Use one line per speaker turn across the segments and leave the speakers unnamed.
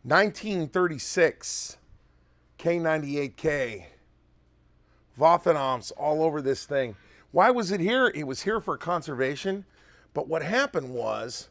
1936 K98K. Waffenamps all over this thing. Why was it here? It was here for conservation. But what happened was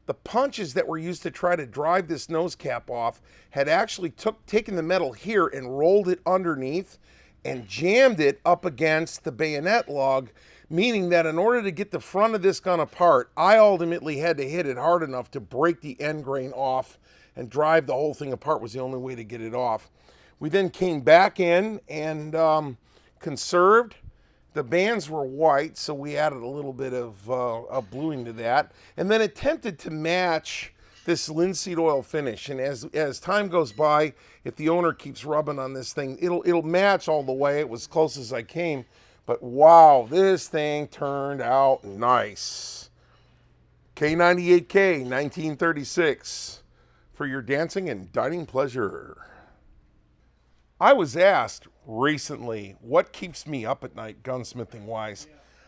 the punches that were used to try to drive this nose cap off had actually taken the metal here and rolled it underneath and jammed it up against the bayonet lug, meaning that in order to get the front of this gun apart, I ultimately had to hit it hard enough to break the end grain off and drive the whole thing apart was the only way to get it off. We then came back in and conserved. The bands were white, so we added a little bit of bluing to that, and then attempted to match this linseed oil finish. And as time goes by, if the owner keeps rubbing on this thing, it'll match all the way. It was as close as I came, but wow, this thing turned out nice. K98K 1936 for your dancing and dining pleasure. I was asked recently what keeps me up at night gunsmithing wise.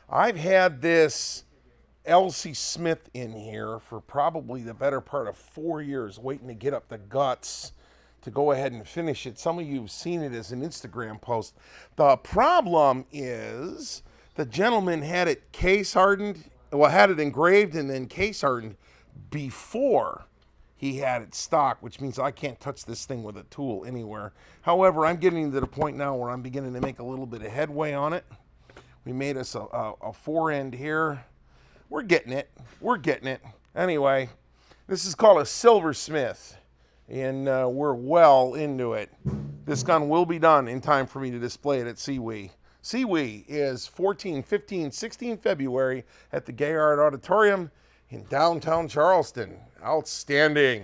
I've had this L.C. Smith in here for probably the better part of 4 years waiting to get up the guts to go ahead and finish it. Some of you have seen it as an Instagram post. The problem is the gentleman had it case hardened, well, had it engraved and then case hardened before he had it stock, which means I can't touch this thing with a tool anywhere. However, I'm getting to the point now where I'm beginning to make a little bit of headway on it. We made us a fore end here. We're getting it. We're getting it. Anyway, this is called a Silversmith, and we're well into it. This gun will be done in time for me to display it at CWE. CWE is 14, 15, 16 February at the Gay Art Auditorium in downtown Charleston. Outstanding.